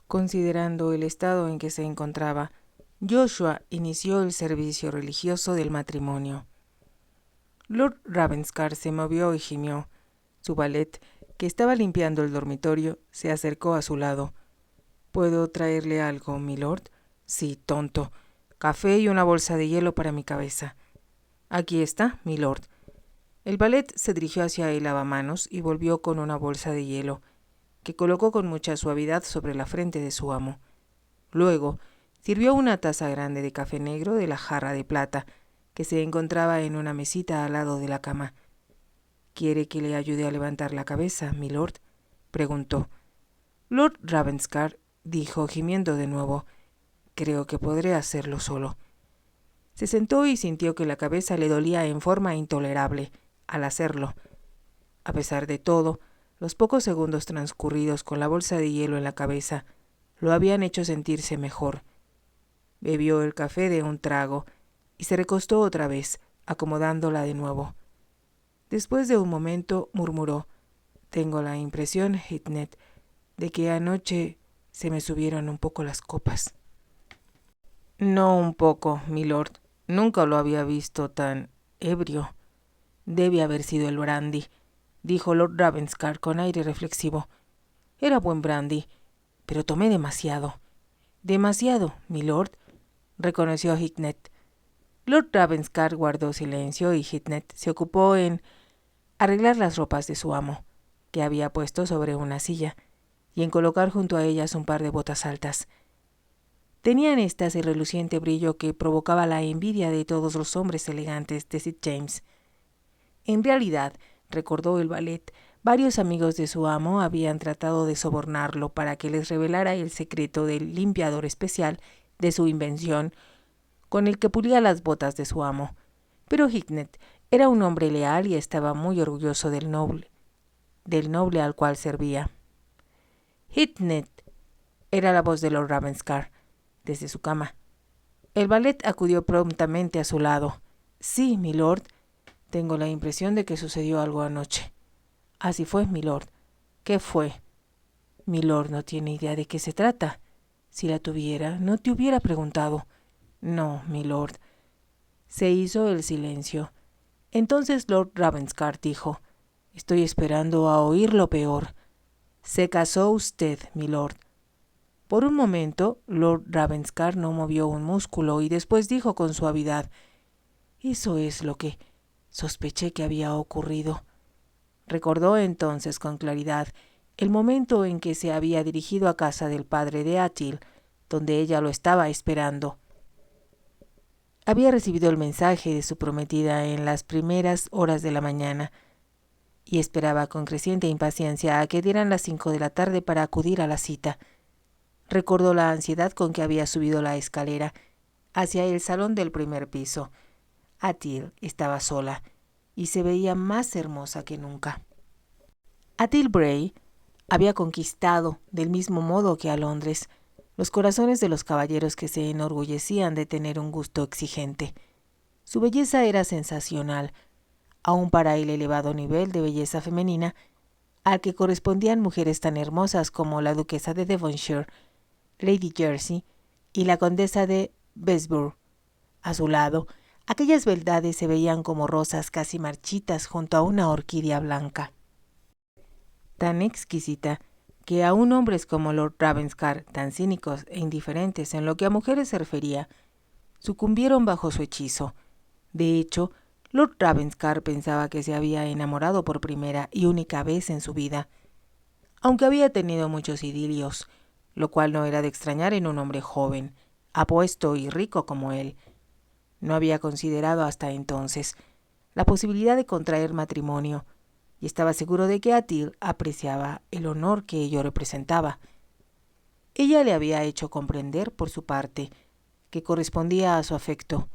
Considerando el estado en que se encontraba, Joshua inició el servicio religioso del matrimonio. Lord Ravenscar se movió y gimió. Su valet, que estaba limpiando el dormitorio, se acercó a su lado. ¿Puedo traerle algo, milord? Sí, tonto. Café y una bolsa de hielo para mi cabeza. Aquí está, milord. El valet se dirigió hacia el lavamanos y volvió con una bolsa de hielo, que colocó con mucha suavidad sobre la frente de su amo. Luego, sirvió una taza grande de café negro de la jarra de plata, que se encontraba en una mesita al lado de la cama. ¿Quiere que le ayude a levantar la cabeza, milord?, preguntó. Lord Ravenscar dijo, gimiendo de nuevo: «Creo que podré hacerlo solo». Se sentó y sintió que la cabeza le dolía en forma intolerable al hacerlo. A pesar de todo, los pocos segundos transcurridos con la bolsa de hielo en la cabeza lo habían hecho sentirse mejor. Bebió el café de un trago y se recostó otra vez, acomodándola de nuevo. Después de un momento murmuró: «Tengo la impresión, Hitnet, de que anoche se me subieron un poco las copas». «No un poco, milord. Nunca lo había visto tan ebrio». «Debe haber sido el brandy», dijo Lord Ravenscar con aire reflexivo. «Era buen brandy, pero tomé demasiado». «Demasiado, milord», reconoció Hitnet. Lord Ravenscar guardó silencio y Hitnet se ocupó en arreglar las ropas de su amo, que había puesto sobre una silla, y en colocar junto a ellas un par de botas altas. Tenían estas el reluciente brillo que provocaba la envidia de todos los hombres elegantes de St. James. En realidad, recordó el valet, varios amigos de su amo habían tratado de sobornarlo para que les revelara el secreto del limpiador especial de su invención, con el que pulía las botas de su amo. Pero Hitnet era un hombre leal y estaba muy orgulloso del noble al cual servía. «Hitnet», era la voz de Lord Ravenscar, desde su cama. El valet acudió prontamente a su lado. «Sí, milord. Tengo la impresión de que sucedió algo anoche». «Así fue, milord». «¿Qué fue?» «Milord no tiene idea de qué se trata. Si la tuviera, no te hubiera preguntado». «No, milord». Se hizo el silencio. Entonces Lord Ravenscar dijo: «Estoy esperando a oír lo peor». «Se casó usted, milord». Por un momento, Lord Ravenscar no movió un músculo y después dijo con suavidad: «Eso es lo que sospeché que había ocurrido». Recordó entonces con claridad el momento en que se había dirigido a casa del padre de Atil, donde ella lo estaba esperando. Había recibido el mensaje de su prometida en las primeras horas de la mañana y esperaba con creciente impaciencia a que dieran las 5 de la tarde para acudir a la cita. Recordó la ansiedad con que había subido la escalera hacia el salón del primer piso. Atil estaba sola y se veía más hermosa que nunca. Atil Bray había conquistado, del mismo modo que a Londres, los corazones de los caballeros que se enorgullecían de tener un gusto exigente. Su belleza era sensacional, aun para el elevado nivel de belleza femenina al que correspondían mujeres tan hermosas como la duquesa de Devonshire, Lady Jersey y la condesa de Besburg. A su lado, aquellas beldades se veían como rosas casi marchitas junto a una orquídea blanca. Tan exquisita que aún hombres como Lord Ravenscar, tan cínicos e indiferentes en lo que a mujeres se refería, sucumbieron bajo su hechizo. De hecho, Lord Ravenscar pensaba que se había enamorado por primera y única vez en su vida, aunque había tenido muchos idilios, lo cual no era de extrañar en un hombre joven, apuesto y rico como él. No había considerado hasta entonces la posibilidad de contraer matrimonio, y estaba seguro de que Atil apreciaba el honor que ello representaba. Ella le había hecho comprender, por su parte, que correspondía a su afecto,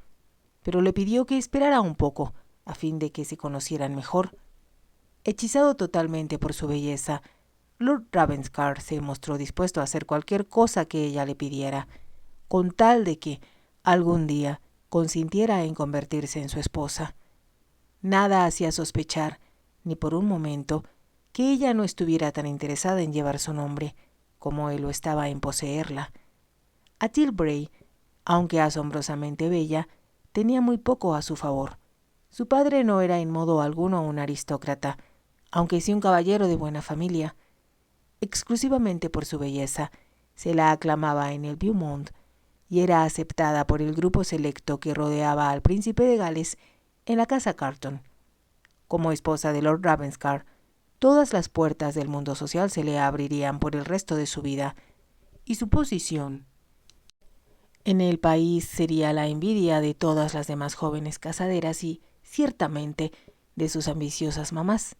pero le pidió que esperara un poco, a fin de que se conocieran mejor. Hechizado totalmente por su belleza, Lord Ravenscar se mostró dispuesto a hacer cualquier cosa que ella le pidiera, con tal de que, algún día, consintiera en convertirse en su esposa. Nada hacía sospechar, ni por un momento, que ella no estuviera tan interesada en llevar su nombre, como él lo estaba en poseerla. Atil Bray, aunque asombrosamente bella, tenía muy poco a su favor. Su padre no era en modo alguno un aristócrata, aunque sí un caballero de buena familia. Exclusivamente por su belleza, se la aclamaba en el Beau Monde y era aceptada por el grupo selecto que rodeaba al príncipe de Gales en la casa Carton. Como esposa de Lord Ravenscar, todas las puertas del mundo social se le abrirían por el resto de su vida, y su posición en el país sería la envidia de todas las demás jóvenes casaderas y, ciertamente, de sus ambiciosas mamás.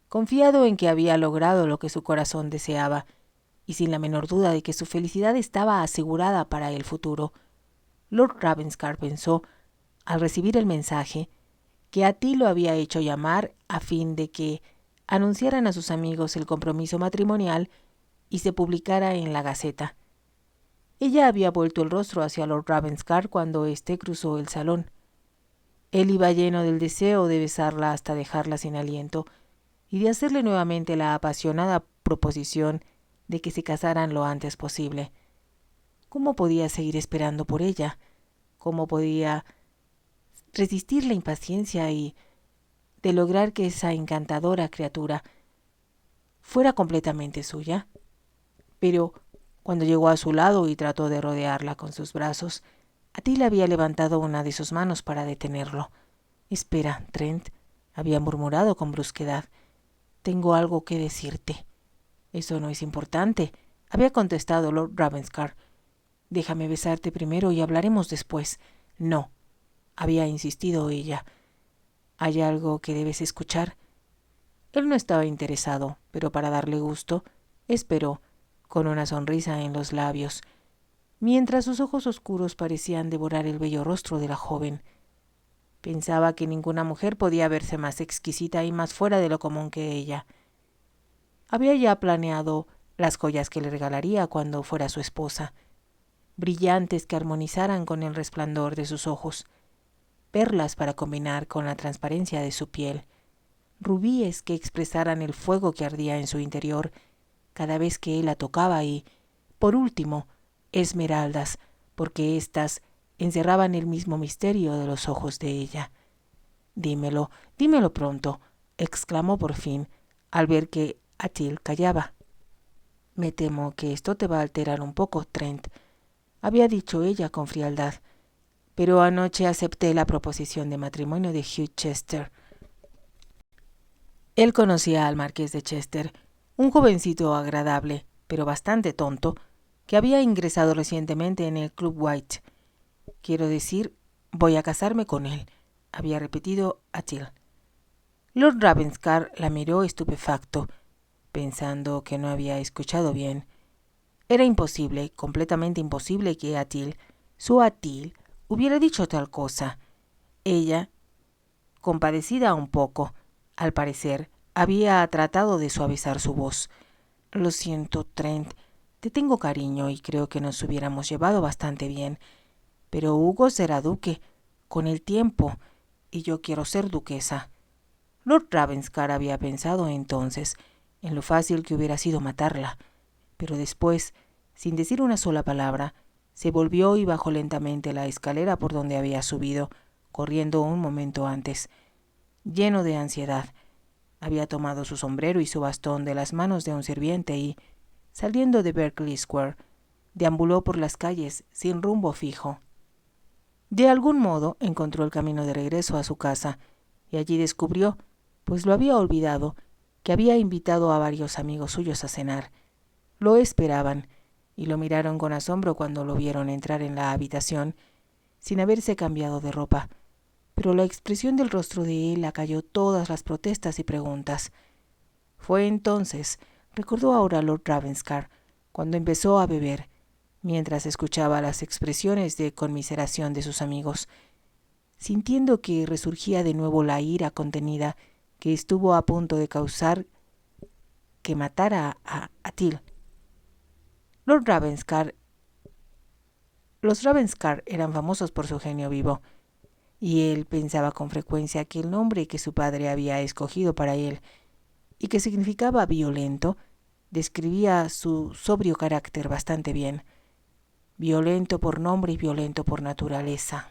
Confiado en que había logrado lo que su corazón deseaba, y sin la menor duda de que su felicidad estaba asegurada para el futuro, Lord Ravenscar pensó, al recibir el mensaje, que Atil lo había hecho llamar a fin de que anunciaran a sus amigos el compromiso matrimonial y se publicara en la Gaceta. Ella había vuelto el rostro hacia Lord Ravenscar cuando éste cruzó el salón. Él iba lleno del deseo de besarla hasta dejarla sin aliento y de hacerle nuevamente la apasionada proposición de que se casaran lo antes posible. ¿Cómo podía seguir esperando por ella? ¿Cómo podía resistir la impaciencia y de lograr que esa encantadora criatura fuera completamente suya? Pero cuando llegó a su lado y trató de rodearla con sus brazos, Atil había levantado una de sus manos para detenerlo. «Espera, Trent», había murmurado con brusquedad. «Tengo algo que decirte». «Eso no es importante», había contestado Lord Ravenscar. «Déjame besarte primero y hablaremos después». «No», había insistido ella. «¿Hay algo que debes escuchar?» Él no estaba interesado, pero para darle gusto, esperó, con una sonrisa en los labios, mientras sus ojos oscuros parecían devorar el bello rostro de la joven. Pensaba que ninguna mujer podía verse más exquisita y más fuera de lo común que ella. Había ya planeado las joyas que le regalaría cuando fuera su esposa, brillantes que armonizaran con el resplandor de sus ojos, perlas para combinar con la transparencia de su piel, rubíes que expresaran el fuego que ardía en su interior cada vez que él la tocaba y, por último, esmeraldas, porque éstas encerraban el mismo misterio de los ojos de ella. «Dímelo, dímelo pronto», exclamó por fin, al ver que Atil callaba. «Me temo que esto te va a alterar un poco, Trent», había dicho ella con frialdad, «pero anoche acepté la proposición de matrimonio de Hugh Chester». Él conocía al marqués de Chester, un jovencito agradable, pero bastante tonto, que había ingresado recientemente en el Club White. «Quiero decir, voy a casarme con él», había repetido Atil. Lord Ravenscar la miró estupefacto, pensando que no había escuchado bien. Era imposible, completamente imposible que Atil, su Atil, hubiera dicho tal cosa. Ella, compadecida un poco, al parecer, había tratado de suavizar su voz. «Lo siento, Trent, te tengo cariño y creo que nos hubiéramos llevado bastante bien, pero Hugo será duque, con el tiempo, y yo quiero ser duquesa». Lord Ravenscar había pensado entonces en lo fácil que hubiera sido matarla, pero después, sin decir una sola palabra, se volvió y bajó lentamente la escalera por donde había subido, corriendo un momento antes. Lleno de ansiedad, había tomado su sombrero y su bastón de las manos de un sirviente y, saliendo de Berkeley Square, deambuló por las calles sin rumbo fijo. De algún modo encontró el camino de regreso a su casa, y allí descubrió, pues lo había olvidado, que había invitado a varios amigos suyos a cenar. Lo esperaban, y lo miraron con asombro cuando lo vieron entrar en la habitación, sin haberse cambiado de ropa, pero la expresión del rostro de él acalló todas las protestas y preguntas. Fue entonces, recordó ahora Lord Ravenscar, cuando empezó a beber, mientras escuchaba las expresiones de conmiseración de sus amigos, sintiendo que resurgía de nuevo la ira contenida que estuvo a punto de causar que matara a Atil. Los Ravenscar eran famosos por su genio vivo, y él pensaba con frecuencia que el nombre que su padre había escogido para él, y que significaba violento, describía su sobrio carácter bastante bien. Violento por nombre y violento por naturaleza.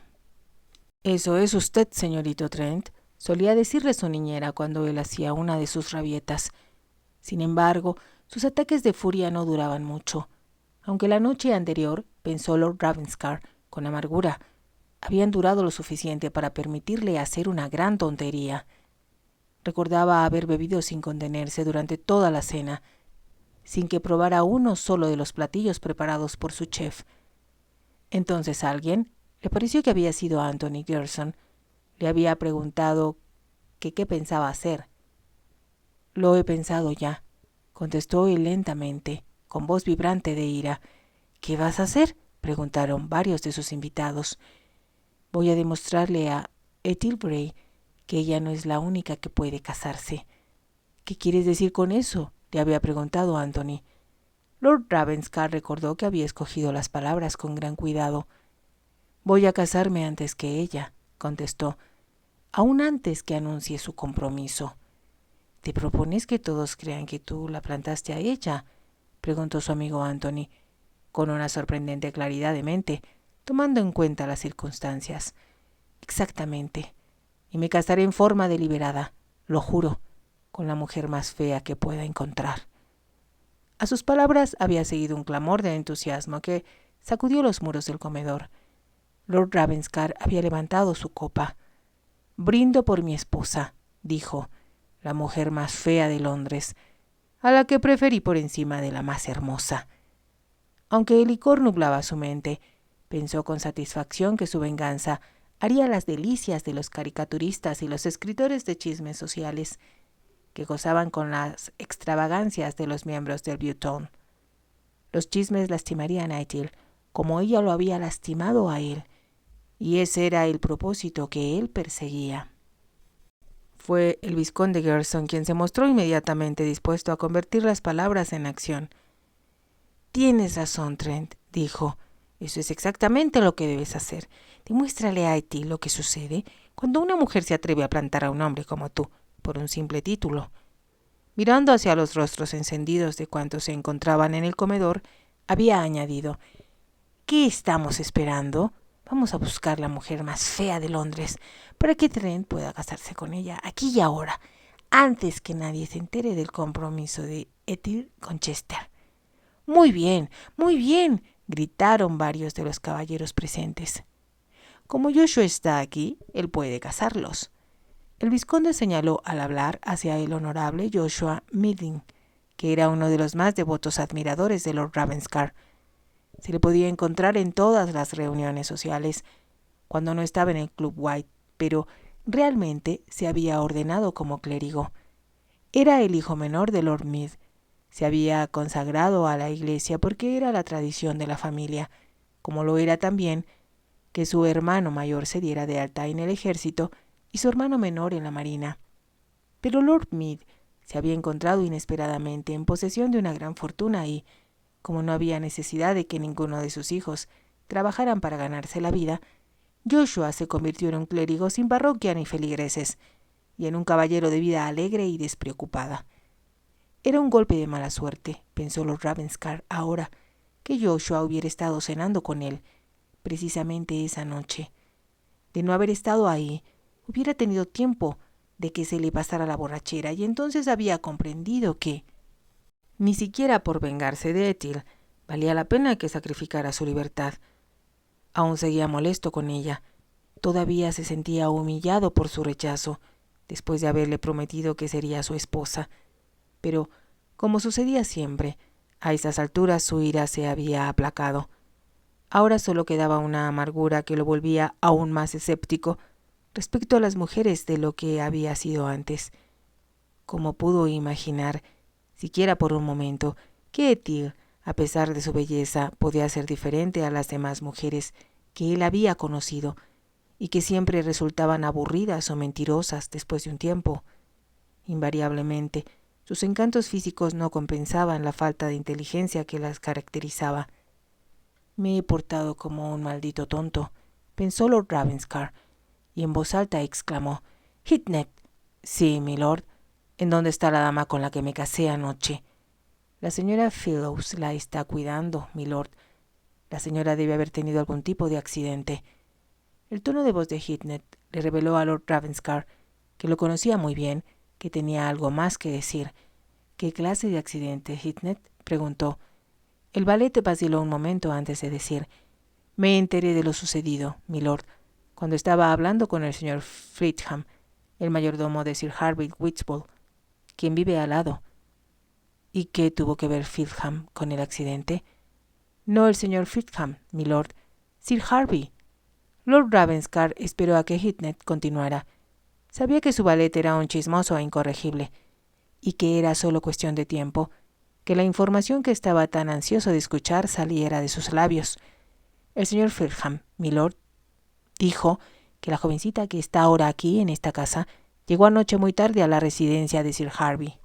«Eso es usted, señorito Trent», solía decirle su niñera cuando él hacía una de sus rabietas. Sin embargo, sus ataques de furia no duraban mucho. Aunque la noche anterior, pensó Lord Ravenscar con amargura, habían durado lo suficiente para permitirle hacer una gran tontería. Recordaba haber bebido sin contenerse durante toda la cena, sin que probara uno solo de los platillos preparados por su chef. Entonces alguien, le pareció que había sido Anthony Gerson, le había preguntado que qué pensaba hacer. «Lo he pensado ya», contestó él lentamente, con voz vibrante de ira. «¿Qué vas a hacer?», preguntaron varios de sus invitados. «Voy a demostrarle a Ethel Bray que ella no es la única que puede casarse». «¿Qué quieres decir con eso?», le había preguntado Anthony. Lord Ravenscar recordó que había escogido las palabras con gran cuidado. «Voy a casarme antes que ella», contestó, «aún antes que anuncie su compromiso». «¿Te propones que todos crean que tú la plantaste a ella?», preguntó su amigo Anthony, con una sorprendente claridad de mente, tomando en cuenta las circunstancias. «Exactamente. Y me casaré en forma deliberada, lo juro, con la mujer más fea que pueda encontrar». A sus palabras había seguido un clamor de entusiasmo que sacudió los muros del comedor. Lord Ravenscar había levantado su copa. «Brindo por mi esposa», dijo, «la mujer más fea de Londres, a la que preferí por encima de la más hermosa». Aunque el licor nublaba su mente, pensó con satisfacción que su venganza haría las delicias de los caricaturistas y los escritores de chismes sociales, que gozaban con las extravagancias de los miembros del Button. Los chismes lastimarían a Ethel, como ella lo había lastimado a él, y ese era el propósito que él perseguía. Fue el vizconde Gerson quien se mostró inmediatamente dispuesto a convertir las palabras en acción. «Tienes razón, Trent», dijo. «Eso es exactamente lo que debes hacer. Demuéstrale a Ethel lo que sucede cuando una mujer se atreve a plantar a un hombre como tú, por un simple título». Mirando hacia los rostros encendidos de cuantos se encontraban en el comedor, había añadido: «¿Qué estamos esperando? Vamos a buscar la mujer más fea de Londres, para que Trent pueda casarse con ella aquí y ahora, antes que nadie se entere del compromiso de Ethel con Chester». Muy bien», gritaron varios de los caballeros presentes. «Como Joshua está aquí, él puede casarlos». El vizconde señaló al hablar hacia el honorable Joshua Midling, que era uno de los más devotos admiradores de Lord Ravenscar. Se le podía encontrar en todas las reuniones sociales, cuando no estaba en el Club White, pero realmente se había ordenado como clérigo. Era el hijo menor de Lord Mead. Se había consagrado a la iglesia porque era la tradición de la familia, como lo era también que su hermano mayor se diera de alta en el ejército y su hermano menor en la marina. Pero Lord Mead se había encontrado inesperadamente en posesión de una gran fortuna y, como no había necesidad de que ninguno de sus hijos trabajaran para ganarse la vida, Joshua se convirtió en un clérigo sin parroquia ni feligreses, y en un caballero de vida alegre y despreocupada. Era un golpe de mala suerte, pensó Lord Ravenscar ahora, que Joshua hubiera estado cenando con él, precisamente esa noche. De no haber estado ahí, hubiera tenido tiempo de que se le pasara la borrachera, y entonces había comprendido que, ni siquiera por vengarse de Ethel, valía la pena que sacrificara su libertad. Aún seguía molesto con ella. Todavía se sentía humillado por su rechazo, después de haberle prometido que sería su esposa. Pero, como sucedía siempre, a esas alturas su ira se había aplacado. Ahora solo quedaba una amargura que lo volvía aún más escéptico respecto a las mujeres de lo que había sido antes. ¿Cómo pudo imaginar, siquiera por un momento, que Ethel, a pesar de su belleza, podía ser diferente a las demás mujeres que él había conocido y que siempre resultaban aburridas o mentirosas después de un tiempo? Invariablemente, sus encantos físicos no compensaban la falta de inteligencia que las caracterizaba. «Me he portado como un maldito tonto», pensó Lord Ravenscar, y en voz alta exclamó: «Hitnet». «Sí, milord. ¿En dónde está la dama con la que me casé anoche?». La señora Fellows la está cuidando, milord. La señora debe haber tenido algún tipo de accidente. El tono de voz de Heathcliff le reveló a Lord Ravenscar, que lo conocía muy bien, que tenía algo más que decir. ¿Qué clase de accidente, Heathcliff?, preguntó. El valet vaciló un momento antes de decir: me enteré de lo sucedido, milord, cuando estaba hablando con el señor Flitham, el mayordomo de Sir Harvey Whitstable, quien vive al lado. ¿Y qué tuvo que ver Flitham con el accidente? No el señor Flitham, milord, Sir Harvey. Lord Ravenscar esperó a que Heathcliff continuara. Sabía que su valet era un chismoso e incorregible, y que era solo cuestión de tiempo que la información que estaba tan ansioso de escuchar saliera de sus labios. El señor Flitham, milord, dijo que la jovencita que está ahora aquí en esta casa llegó anoche muy tarde a la residencia de Sir Harvey.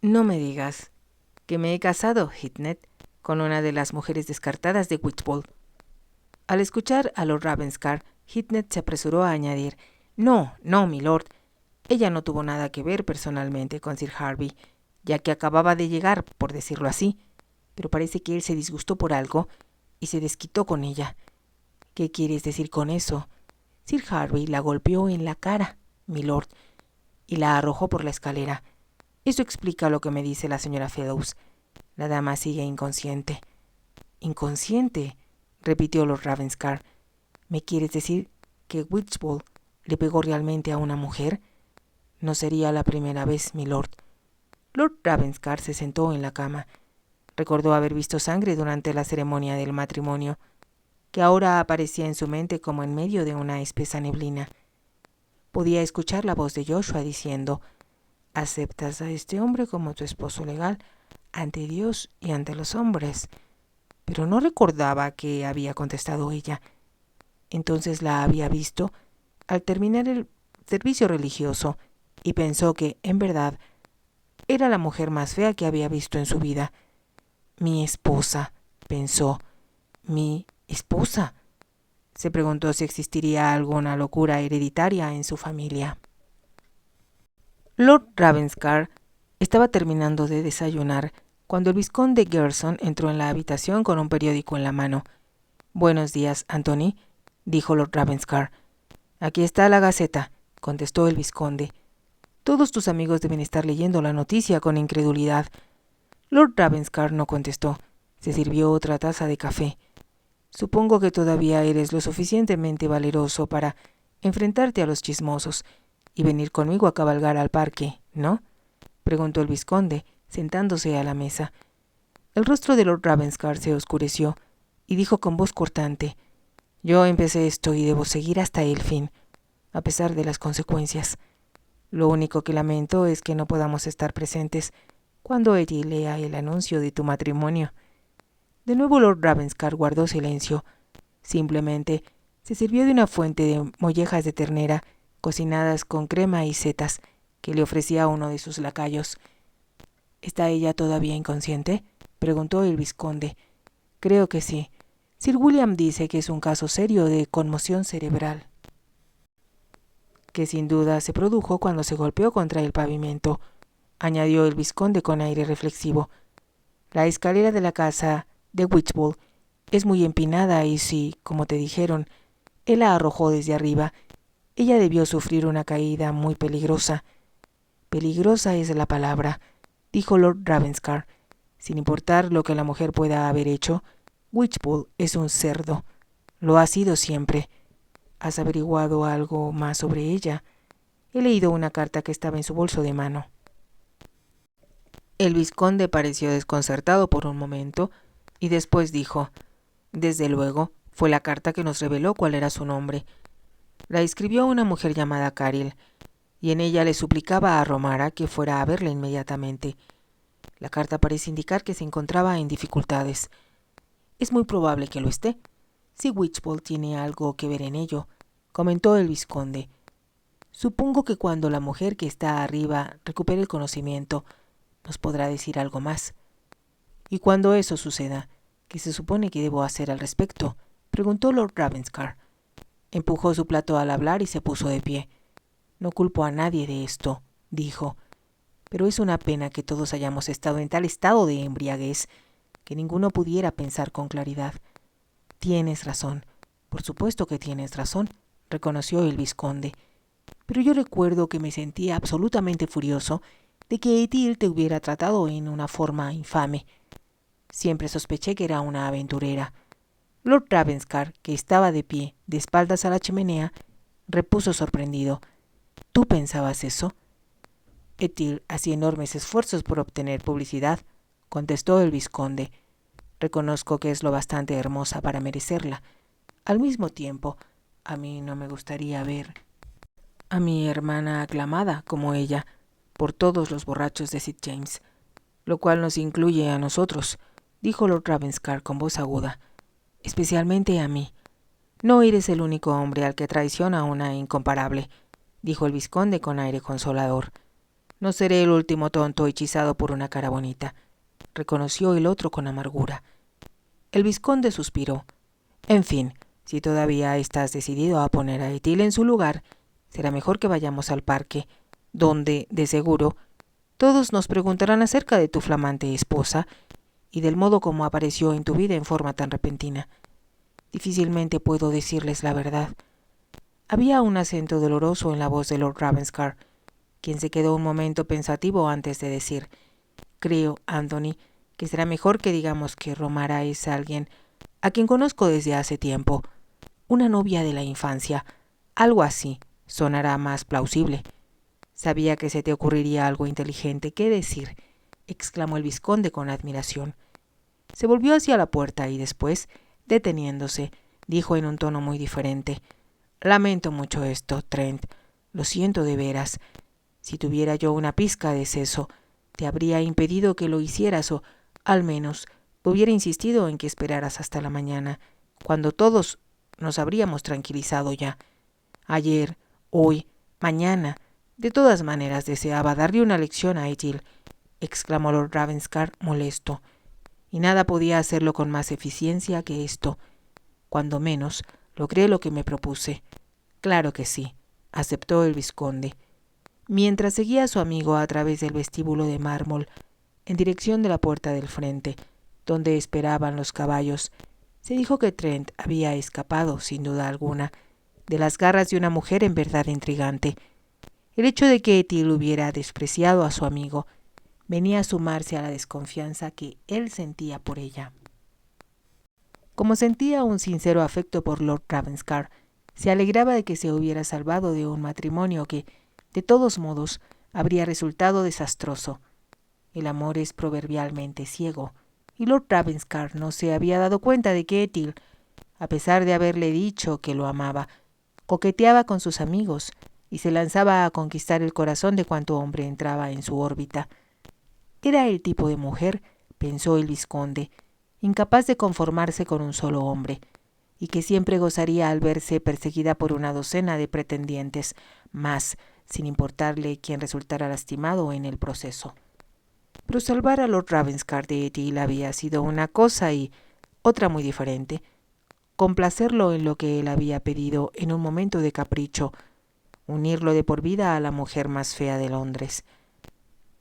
No me digas que me he casado, Heathcliff, con una de las mujeres descartadas de Whitstable. Al escuchar a Lord Ravenscar, Heathcliff se apresuró a añadir: no, milord. Ella no tuvo nada que ver personalmente con Sir Harvey, ya que acababa de llegar, por decirlo así, pero parece que él se disgustó por algo y se desquitó con ella. ¿Qué quieres decir con eso? Sir Harvey la golpeó en la cara, milord, y la arrojó por la escalera. Eso explica lo que me dice la señora Fellows. La dama sigue inconsciente. ¿Inconsciente?, repitió Lord Ravenscar. ¿Me quieres decir que Whitstable le pegó realmente a una mujer? No sería la primera vez, milord. Lord Ravenscar se sentó en la cama. Recordó haber visto sangre durante la ceremonia del matrimonio, que ahora aparecía en su mente como en medio de una espesa neblina. Podía escuchar la voz de Joshua diciendo: «¿Aceptas a este hombre como tu esposo legal ante Dios y ante los hombres?». Pero no recordaba qué había contestado ella. Entonces la había visto al terminar el servicio religioso y pensó que, en verdad, era la mujer más fea que había visto en su vida. «Mi esposa», pensó. «Mi esposa». Se preguntó si existiría alguna locura hereditaria en su familia. Lord Ravenscar estaba terminando de desayunar cuando el vizconde Gerson entró en la habitación con un periódico en la mano. «Buenos días, Anthony», dijo Lord Ravenscar. «Aquí está la Gaceta», contestó el vizconde. «Todos tus amigos deben estar leyendo la noticia con incredulidad». Lord Ravenscar no contestó. Se sirvió otra taza de café. «Supongo que todavía eres lo suficientemente valeroso para enfrentarte a los chismosos y venir conmigo a cabalgar al parque, ¿no?», preguntó el vizconde, sentándose a la mesa. El rostro de Lord Ravenscar se oscureció y dijo con voz cortante: «Yo empecé esto y debo seguir hasta el fin, a pesar de las consecuencias. Lo único que lamento es que no podamos estar presentes cuando Eddie lea el anuncio de tu matrimonio». De nuevo Lord Ravenscar guardó silencio. Simplemente se sirvió de una fuente de mollejas de ternera cocinadas con crema y setas que le ofrecía uno de sus lacayos. «¿Está ella todavía inconsciente?», preguntó el vizconde. «Creo que sí. Sir William dice que es un caso serio de conmoción cerebral, que sin duda se produjo cuando se golpeó contra el pavimento», añadió el vizconde con aire reflexivo. «La escalera de la casa de Whitstable es muy empinada y si, como te dijeron, él la arrojó desde arriba, ella debió sufrir una caída muy peligrosa». «Peligrosa es la palabra», dijo Lord Ravenscar. «Sin importar lo que la mujer pueda haber hecho, Whitstable es un cerdo. Lo ha sido siempre. ¿Has averiguado algo más sobre ella? He leído una carta que estaba en su bolso de mano». El vizconde pareció desconcertado por un momento y después dijo: «Desde luego, fue la carta que nos reveló cuál era su nombre. La escribió una mujer llamada Caril, y en ella le suplicaba a Romara que fuera a verla inmediatamente. La carta parece indicar que se encontraba en dificultades. Es muy probable que lo esté, si Whitstable tiene algo que ver en ello», comentó el vizconde. «Supongo que cuando la mujer que está arriba recupere el conocimiento, nos podrá decir algo más». «Y cuando eso suceda, ¿qué se supone que debo hacer al respecto?», preguntó Lord Ravenscar. Empujó su plato al hablar y se puso de pie. «No culpo a nadie de esto», dijo, pero es una pena que todos hayamos estado en tal estado de embriaguez que ninguno pudiera pensar con claridad. Tienes razón, por supuesto que tienes razón, reconoció el vizconde, pero yo recuerdo que me sentía absolutamente furioso de que Ethel te hubiera tratado en una forma infame. Siempre sospeché que era una aventurera. Lord Ravenscar, que estaba de pie, de espaldas a la chimenea, repuso sorprendido. ¿Tú pensabas eso? Ethel hacía enormes esfuerzos por obtener publicidad, contestó el vizconde. Reconozco que es lo bastante hermosa para merecerla. Al mismo tiempo, a mí no me gustaría ver a mi hermana aclamada como ella por todos los borrachos de St. James, lo cual nos incluye a nosotros, dijo Lord Ravenscar con voz aguda, especialmente a mí. No eres el único hombre al que traiciona una incomparable, dijo el vizconde con aire consolador. No seré el último tonto hechizado por una cara bonita, reconoció el otro con amargura. El vizconde suspiró. En fin, si todavía estás decidido a poner a Ethel en su lugar, será mejor que vayamos al parque, donde, de seguro, todos nos preguntarán acerca de tu flamante esposa y del modo como apareció en tu vida en forma tan repentina. Difícilmente puedo decirles la verdad. Había un acento doloroso en la voz de Lord Ravenscar, quien se quedó un momento pensativo antes de decir: creo, Anthony, que será mejor que digamos que Romara es alguien a quien conozco desde hace tiempo, una novia de la infancia, algo así, sonará más plausible. Sabía que se te ocurriría algo inteligente que decir, exclamó el vizconde con admiración. Se volvió hacia la puerta y después, deteniéndose, dijo en un tono muy diferente: lamento mucho esto, Trent, lo siento de veras. Si tuviera yo una pizca de seso, te habría impedido que lo hicieras o, al menos, hubiera insistido en que esperaras hasta la mañana, cuando todos nos habríamos tranquilizado ya. Ayer, hoy, mañana, de todas maneras deseaba darle una lección a Ethel, exclamó Lord Ravenscar molesto, y nada podía hacerlo con más eficiencia que esto. Cuando menos, logré lo que me propuse. Claro que sí, aceptó el vizconde. Mientras seguía a su amigo a través del vestíbulo de mármol, en dirección de la puerta del frente, donde esperaban los caballos, se dijo que Trent había escapado, sin duda alguna, de las garras de una mujer en verdad intrigante. El hecho de que Ethel hubiera despreciado a su amigo venía a sumarse a la desconfianza que él sentía por ella. Como sentía un sincero afecto por Lord Ravenscar, se alegraba de que se hubiera salvado de un matrimonio que, de todos modos, habría resultado desastroso. El amor es proverbialmente ciego, y Lord Ravenscar no se había dado cuenta de que Ethel, a pesar de haberle dicho que lo amaba, coqueteaba con sus amigos y se lanzaba a conquistar el corazón de cuanto hombre entraba en su órbita. Era el tipo de mujer, pensó el vizconde, incapaz de conformarse con un solo hombre, y que siempre gozaría al verse perseguida por una docena de pretendientes, más, sin importarle quién resultara lastimado en el proceso. Pero salvar a Lord Ravenscar de Ethel había sido una cosa y otra muy diferente. Complacerlo en lo que él había pedido en un momento de capricho, unirlo de por vida a la mujer más fea de Londres.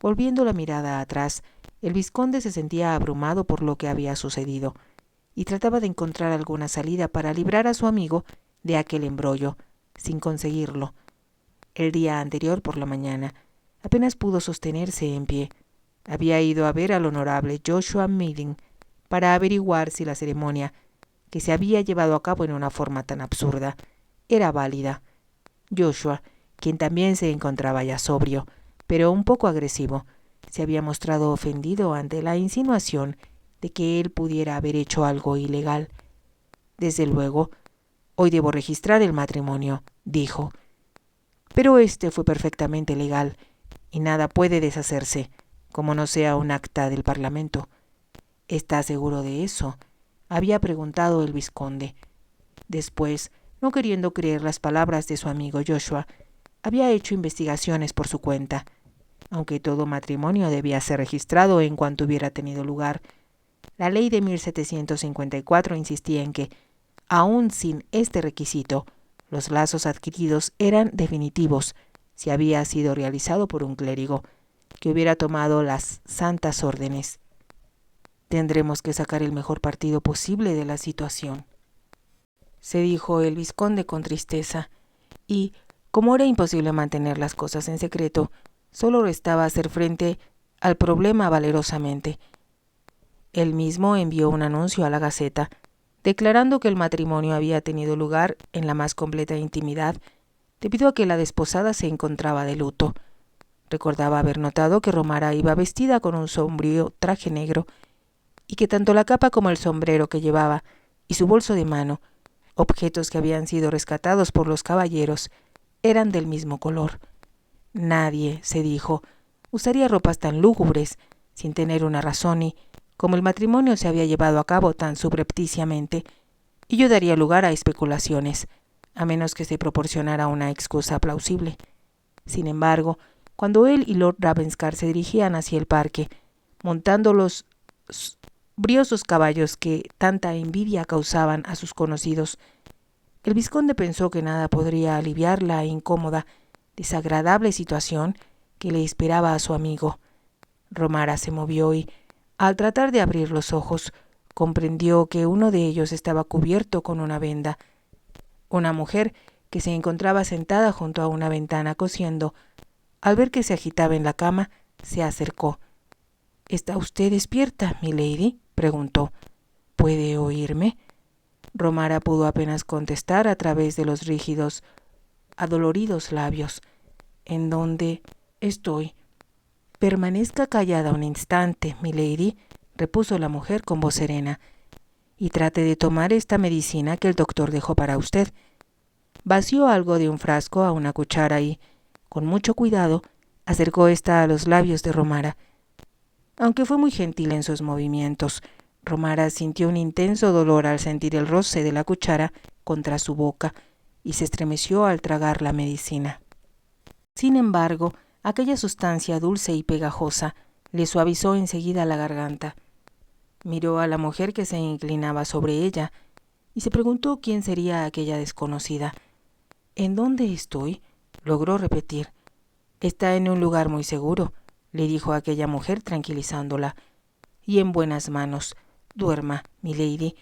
Volviendo la mirada atrás, el vizconde se sentía abrumado por lo que había sucedido y trataba de encontrar alguna salida para librar a su amigo de aquel embrollo, sin conseguirlo. El día anterior por la mañana apenas pudo sostenerse en pie. Había ido a ver al honorable Joshua Melding para averiguar si la ceremonia, que se había llevado a cabo en una forma tan absurda, era válida. Joshua, quien también se encontraba ya sobrio, pero un poco agresivo, se había mostrado ofendido ante la insinuación de que él pudiera haber hecho algo ilegal. Desde luego, hoy debo registrar el matrimonio, dijo. Pero este fue perfectamente legal, y nada puede deshacerse, como no sea un acta del Parlamento. ¿Está seguro de eso?, había preguntado el vizconde. Después, no queriendo creer las palabras de su amigo Joshua, había hecho investigaciones por su cuenta. Aunque todo matrimonio debía ser registrado en cuanto hubiera tenido lugar, la ley de 1754 insistía en que, aun sin este requisito, los lazos adquiridos eran definitivos si había sido realizado por un clérigo, que hubiera tomado las santas órdenes. Tendremos que sacar el mejor partido posible de la situación, se dijo el vizconde con tristeza, y, como era imposible mantener las cosas en secreto, solo restaba hacer frente al problema valerosamente. Él mismo envió un anuncio a la Gaceta, declarando que el matrimonio había tenido lugar en la más completa intimidad, debido a que la desposada se encontraba de luto. Recordaba haber notado que Romara iba vestida con un sombrío traje negro, y que tanto la capa como el sombrero que llevaba y su bolso de mano, objetos que habían sido rescatados por los caballeros, eran del mismo color. Nadie, se dijo, usaría ropas tan lúgubres sin tener una razón, y como el matrimonio se había llevado a cabo tan subrepticiamente, ello daría lugar a especulaciones, a menos que se proporcionara una excusa plausible. Sin embargo, cuando él y Lord Ravenscar se dirigían hacia el parque, montando los briosos caballos que tanta envidia causaban a sus conocidos, el vizconde pensó que nada podría aliviar la incómoda, desagradable situación que le esperaba a su amigo. Romara se movió y, al tratar de abrir los ojos, comprendió que uno de ellos estaba cubierto con una venda. Una mujer, que se encontraba sentada junto a una ventana cosiendo, al ver que se agitaba en la cama, se acercó. —¿Está usted despierta, milady? —preguntó. —¿Puede oírme? Romara pudo apenas contestar a través de los rígidos, adoloridos labios. —¿En dónde estoy? —Permanezca callada un instante, milady —repuso la mujer con voz serena—, y trate de tomar esta medicina que el doctor dejó para usted. Vació algo de un frasco a una cuchara y, con mucho cuidado, acercó ésta a los labios de Romara. Aunque fue muy gentil en sus movimientos, Romara sintió un intenso dolor al sentir el roce de la cuchara contra su boca y se estremeció al tragar la medicina. Sin embargo, aquella sustancia dulce y pegajosa le suavizó enseguida la garganta. Miró a la mujer que se inclinaba sobre ella y se preguntó quién sería aquella desconocida. —¿En dónde estoy? —logró repetir. —Está en un lugar muy seguro —le dijo aquella mujer tranquilizándola—, y en buenas manos. Duerma, milady,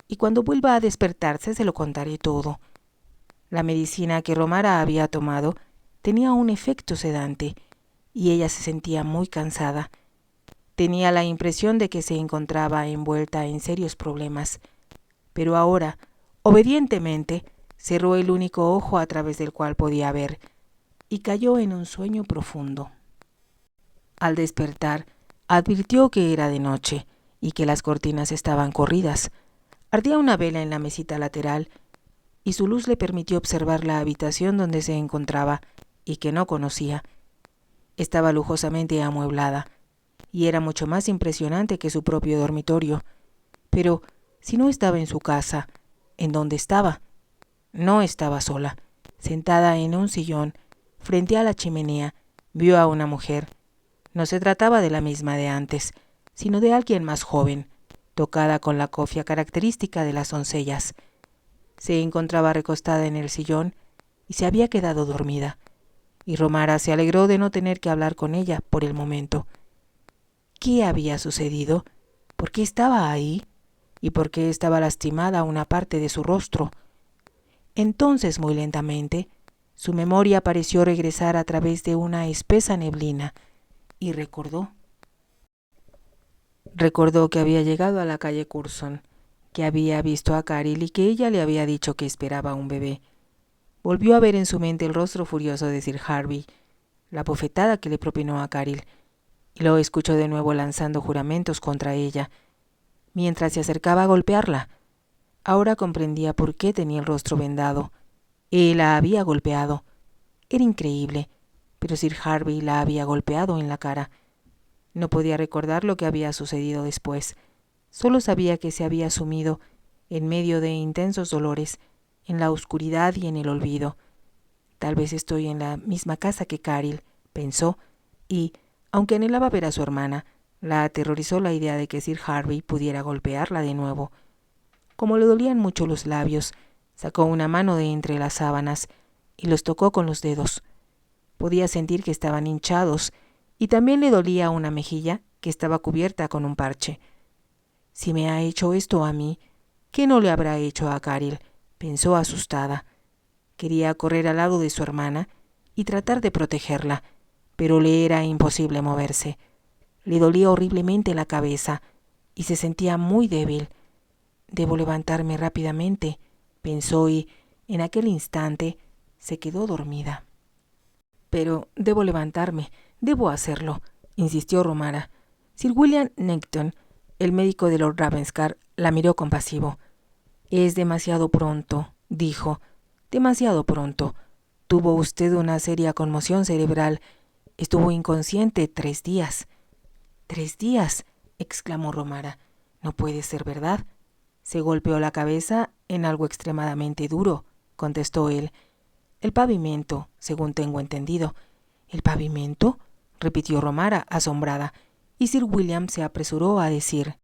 y cuando vuelva a despertarse se lo contaré todo. La medicina que Romara había tomado tenía un efecto sedante, y ella se sentía muy cansada. Tenía la impresión de que se encontraba envuelta en serios problemas, pero ahora, obedientemente, cerró el único ojo a través del cual podía ver, y cayó en un sueño profundo. Al despertar, advirtió que era de noche y que las cortinas estaban corridas. Ardía una vela en la mesita lateral, y su luz le permitió observar la habitación donde se encontraba y que no conocía. Estaba lujosamente amueblada, y era mucho más impresionante que su propio dormitorio. Pero, si no estaba en su casa, ¿en dónde estaba? No estaba sola. Sentada en un sillón, frente a la chimenea, vio a una mujer. No se trataba de la misma de antes, sino de alguien más joven, tocada con la cofia característica de las doncellas. Se encontraba recostada en el sillón y se había quedado dormida, y Romara se alegró de no tener que hablar con ella por el momento. ¿Qué había sucedido? ¿Por qué estaba ahí? ¿Y por qué estaba lastimada una parte de su rostro? Entonces, muy lentamente, su memoria pareció regresar a través de una espesa neblina, y recordó que había llegado a la calle Curzon, que había visto a Caril y que ella le había dicho que esperaba un bebé. Volvió a ver en su mente el rostro furioso de Sir Harvey, la bofetada que le propinó a Caril, y lo escuchó de nuevo lanzando juramentos contra ella, mientras se acercaba a golpearla. Ahora comprendía por qué tenía el rostro vendado. Él la había golpeado. Era increíble, pero Sir Harvey la había golpeado en la cara. No podía recordar lo que había sucedido después. Solo sabía que se había sumido, en medio de intensos dolores, en la oscuridad y en el olvido. Tal vez estoy en la misma casa que Caril, pensó, y, aunque anhelaba ver a su hermana, la aterrorizó la idea de que Sir Harvey pudiera golpearla de nuevo. Como le dolían mucho los labios, sacó una mano de entre las sábanas y los tocó con los dedos. Podía sentir que estaban hinchados y también le dolía una mejilla que estaba cubierta con un parche. Si me ha hecho esto a mí, ¿qué no le habrá hecho a Caril?, pensó asustada. Quería correr al lado de su hermana y tratar de protegerla, pero le era imposible moverse. Le dolía horriblemente la cabeza y se sentía muy débil. Debo levantarme rápidamente, pensó, y en aquel instante se quedó dormida. Pero debo levantarme, debo hacerlo, insistió Romara. Sir William Knightton, el médico de Lord Ravenscar, la miró compasivo. Es demasiado pronto, dijo. Demasiado pronto. Tuvo usted una seria conmoción cerebral. Estuvo inconsciente 3 días. —¿3 días? —exclamó Romara. No puede ser verdad. Se golpeó la cabeza en algo extremadamente duro —contestó él—. El pavimento, según tengo entendido. —¿El pavimento? —repitió Romara, asombrada, y Sir William se apresuró a decir: